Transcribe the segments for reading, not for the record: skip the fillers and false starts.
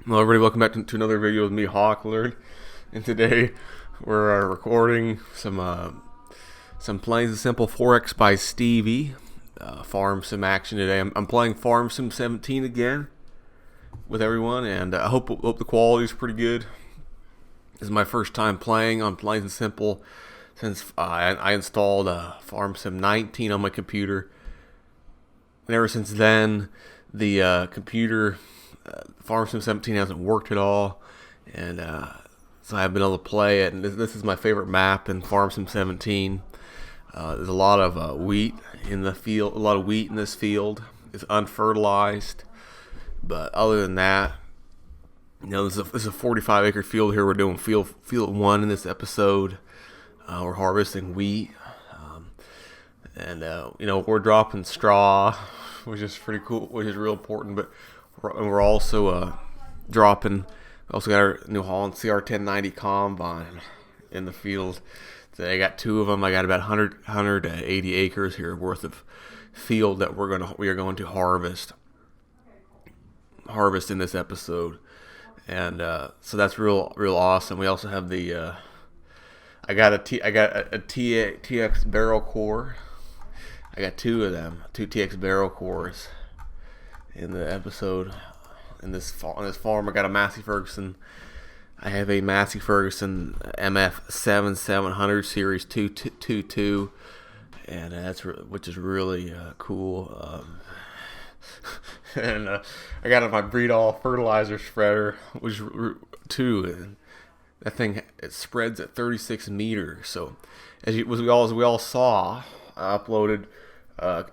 Hello everybody, welcome back to another video with me, Hawklord. And today we're recording some Plain and Simple 4X by Stevie Farm Sim action today. I'm playing Farm Sim 17 again with everyone, and I hope the quality is pretty good. This is my first time playing on Plain and Simple since I installed Farm Sim 19 on my computer. And ever since then, the computer Farm Sim 17 hasn't worked at all, and so I've been able to play it. And this is my favorite map in Farm Sim 17. There's a lot of wheat in the field, a lot of wheat in this field. It's unfertilized, but other than that, this is a 45-acre field here. We're doing field one in this episode. We're harvesting wheat, and we're dropping straw, which is pretty cool, which is real important. But we're also dropping. We also got our New Holland CR1090 combine in the field. So I got two of them. I got about 180 acres here worth of field that we are going to harvest in this episode, and so that's real awesome. We also have the I got a TX barrel core. I got two of them, two TX barrel cores in the episode. In this farm, I got a Massey Ferguson. I have a Massey Ferguson MF 7700 Series 222, and which is really cool. And I got my Breedall fertilizer spreader, which too. And that thing, it spreads at 36 meters. So as we all saw, I uploaded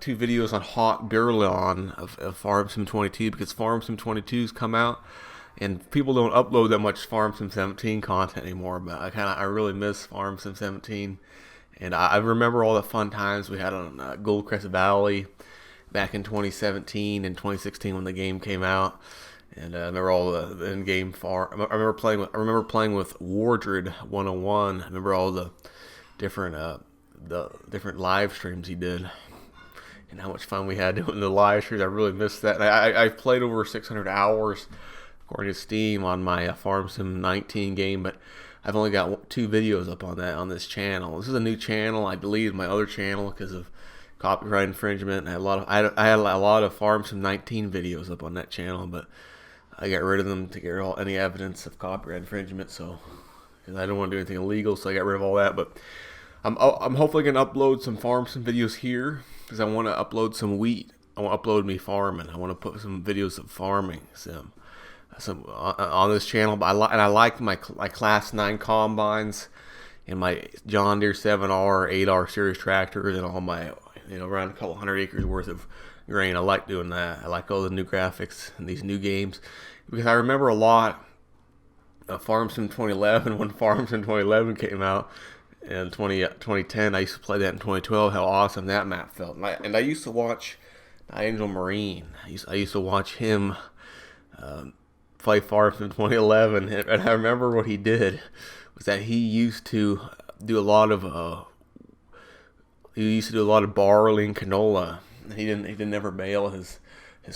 2 videos on Hot Beer Lawn of Farm Sim 22 because Farm Sim 22's come out and people don't upload that much Farm Sim 17 content anymore. But I really miss Farm Sim 17, and I remember all the fun times we had on Goldcrest Valley back in 2017 and 2016 when the game came out. And I remember all the in-game farm. I remember playing with Wardred 101. I remember all the different live streams he did, and how much fun we had doing the live streams. I really missed that. I've played over 600 hours, according to Steam, on my Farm Sim 19 game, but I've only got 2 videos up on this channel. This is a new channel, I believe, my other channel, because of copyright infringement. And I had a lot of Farm Sim 19 videos up on that channel, but I got rid of them to get rid of any evidence of copyright infringement. So, because I don't want to do anything illegal, so I got rid of all that. But I'm hopefully gonna upload some Farm Sim videos here because I want to upload some wheat. I want to upload me farming. I want to put some videos of farming some on this channel. But I like my Class 9 combines and my John Deere 7R, 8R series tractors, and all my around a couple hundred acres worth of grain. I like doing that. I like all the new graphics and these new games because I remember a lot of Farm Sim 2011 when Farm Sim 2011 came out in 2010. I used to play that in 2012. How awesome that map felt. And I used to watch Angel Marine. I used to watch him play Farm Sim 2011, and I remember what he did was that he used to do a lot of barley and canola. He didn't ever bale his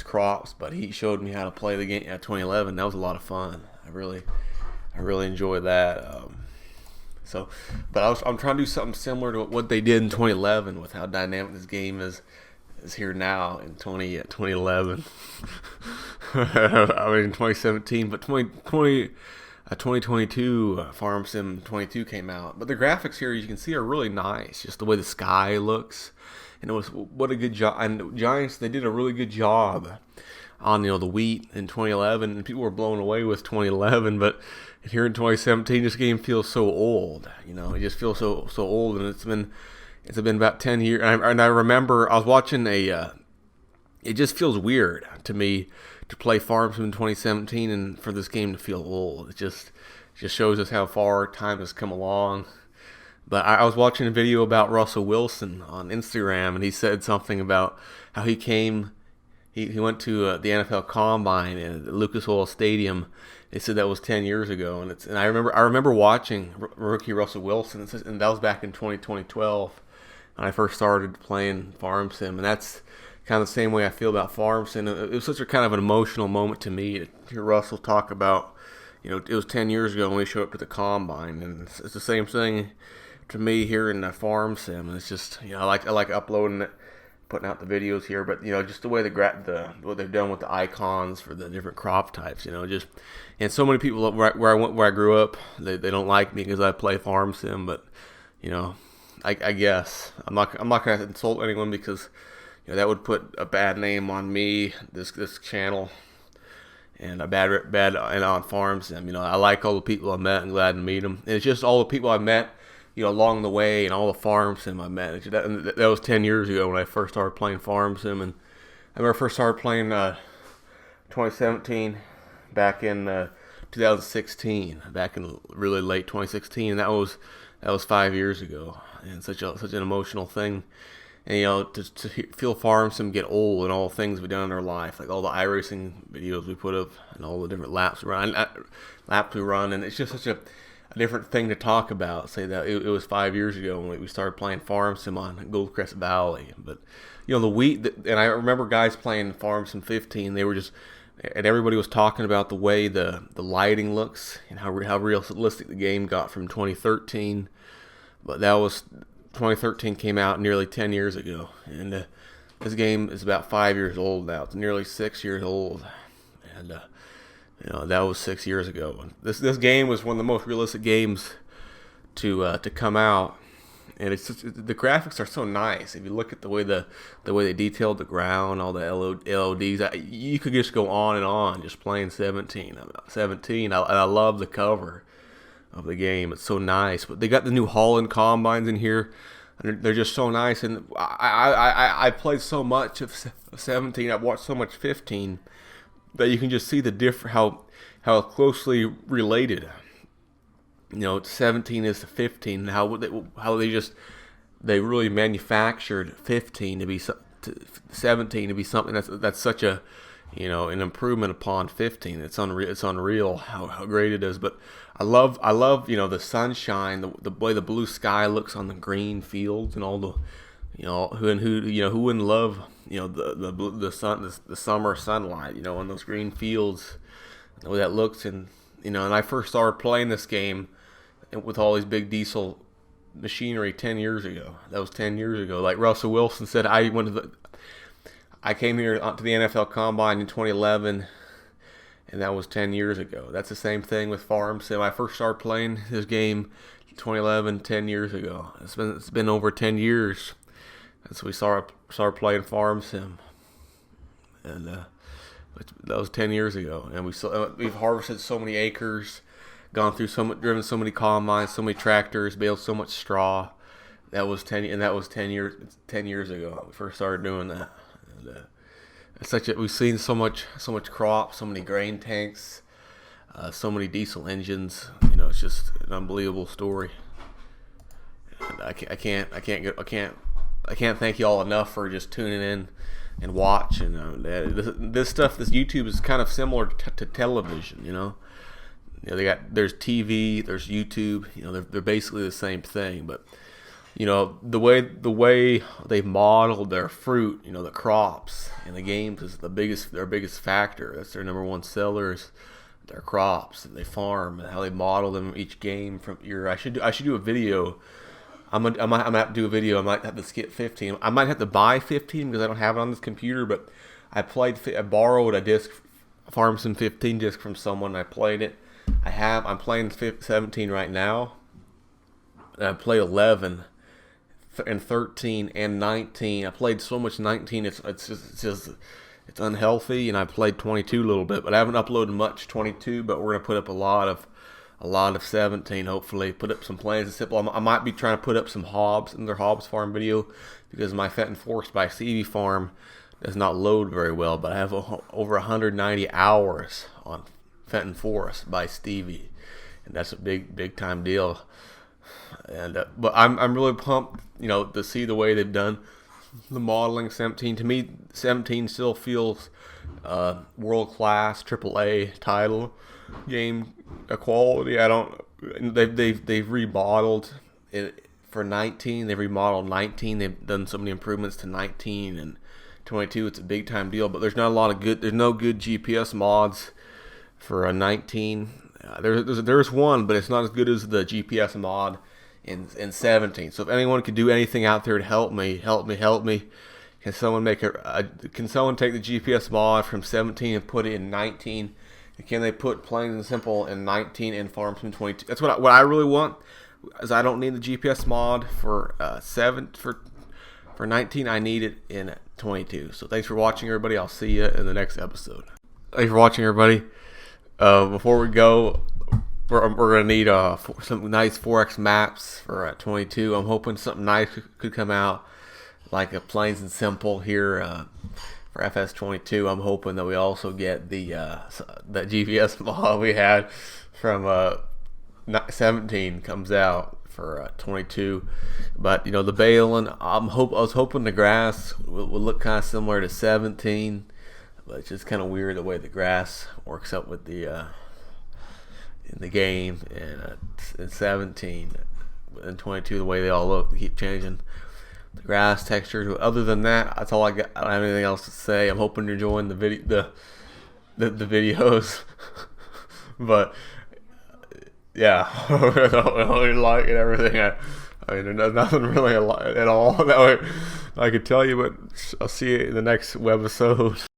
crops, but he showed me how to play the game at 2011. That was a lot of fun. I really enjoyed that. But I'm trying to do something similar to what they did in 2011 with how dynamic this game is here now in 2011. I mean 2017, but 2022 Farm Sim 22 came out. But the graphics here, you can see, are really nice. Just the way the sky looks. And what a good job. And Giants, they did a really good job on the wheat in 2011, and people were blown away with 2011. But here in 2017, this game feels so old. It just feels so old, and it's been about 10 years. And I remember I was watching it just feels weird to me to play Farm Sim in 2017 and for this game to feel old. It just shows us how far time has come along. But I was watching a video about Russell Wilson on Instagram, and he said something about how he went to the NFL Combine at Lucas Oil Stadium. They said that was 10 years ago, and I remember watching rookie Russell Wilson, and that was back in 2012 when I first started playing Farm Sim, and that's kind of the same way I feel about Farm Sim. It was such a kind of an emotional moment to me to hear Russell talk about, it was 10 years ago when we showed up to the combine, and it's the same thing to me here in the Farm Sim. And it's just, I like uploading it, putting out the videos here, but just the way what they've done with the icons for the different crop types, just, and so many people where I grew up, they don't like me because I play Farm Sim, but I guess I'm not gonna insult anyone because that would put a bad name on me, this channel, and a bad and on Farm Sim. I like all the people I met and glad to meet them. And it's just all the people I met along the way, and all the Farm Sim I met. That was 10 years ago when I first started playing Farm Sim, and I remember I first started playing 2017, back in 2016, back in really late 2016, and that was 5 years ago, and such an emotional thing. And to feel Farm Sim get old and all the things we've done in our life, like all the iRacing videos we put up and all the different laps we run, and it's just such a different thing to talk about. Say that it was 5 years ago when we started playing Farm Sim on Goldcrest Valley. But the wheat, and I remember guys playing Farm Sim 15. They were just, and everybody was talking about the way the lighting looks and how realistic the game got from 2013. But 2013 came out nearly 10 years ago, and this game is about 5 years old now. It's nearly 6 years old, and that was 6 years ago. This game was one of the most realistic games to come out, and the graphics are so nice. If you look at the way they detailed the ground, all the LODs, you could just go on and on just playing 17. I love the cover of the game. It's so nice. But they got the new Holland combines in here, and they're just so nice. And I played so much of 17. I've watched so much 15 that you can just see the how closely related 17 is to 15. How they really manufactured 15 to be 17 to be something that's such a an improvement upon 15. It's unreal how great it is. But I love the sunshine, the way the blue sky looks on the green fields, and all the who wouldn't love the summer sunlight on those green fields, the way that looks. And and I first started playing this game with all these big diesel machinery 10 years ago. That was 10 years ago. Like Russell Wilson said, I came here to the NFL Combine in 2011, and that was 10 years ago. That's the same thing with Farm Sim. I first started playing this game in 2011, 10 years ago. It's been over 10 years since we started playing Farm Sim, and that was 10 years ago. And we've harvested so many acres, driven so many combines, so many tractors, baled so much straw. That was 10 years ago. We first started doing that. And we've seen so much crop, so many grain tanks, so many diesel engines. It's just an unbelievable story. And I can't thank you all enough for just tuning in and watch. And this YouTube is kind of similar to television. There's TV, there's YouTube. They're basically the same thing, but the way they've modeled their fruit, the crops and the games is their biggest factor. That's their number one sellers, their crops that they farm and how they model them each game from year. I should do a video. I might have to do a video. I might have to skip 15. I might have to buy 15 because I don't have it on this computer. But I borrowed a Farm Sim 15 disc from someone. I played it. I'm playing 17 right now. And I played 11. And 13 and 19. I played so much 19. It's unhealthy, and I played 22 a little bit, but I haven't uploaded much 22. But we're gonna put up a lot of 17. Hopefully, put up some plains and simple. I might be trying to put up some another Hobbs farm video because my Fenton Forest by Stevie farm does not load very well. But I have over 190 hours on Fenton Forest by Stevie, and that's a big time deal. And but I'm really pumped, to see the way they've done the modeling. 17 to me, 17 still feels world class, AAA title game quality. They've remodeled it for 19. They've remodeled 19. They've done so many improvements to 19, and 22, it's a big time deal. But there's not a lot of good. There's no good GPS mods for a 19. There's one, but it's not as good as the GPS mod in 17. So if anyone could do anything out there to help me. Can someone can someone take the GPS mod from 17 and put it in 19? And can they put plain and simple in 19 and Farm Sim 22? That's what I really want. Is I don't need the GPS mod for for 19. I need it in 22. So thanks for watching, everybody. I'll see you in the next episode. Thanks for watching, everybody. Before we go, we're gonna need some nice 4X maps for 22. I'm hoping something nice could come out, like a plain and simple here for FS22. I'm hoping that we also get the that GPS mod we had from 17 comes out for 22. But the baling, I was hoping the grass would look kind of similar to 17, but it's just kind of weird the way the grass works up with the in the game, and in 17 and 22 the way they all look, they keep changing the grass textures. Other than that, that's all I got. I don't have anything else to say. I'm hoping you're enjoying the videos. But yeah, I really like it, everything. I mean, there's nothing really at all that way I could tell you, but I'll see you in the next webisode.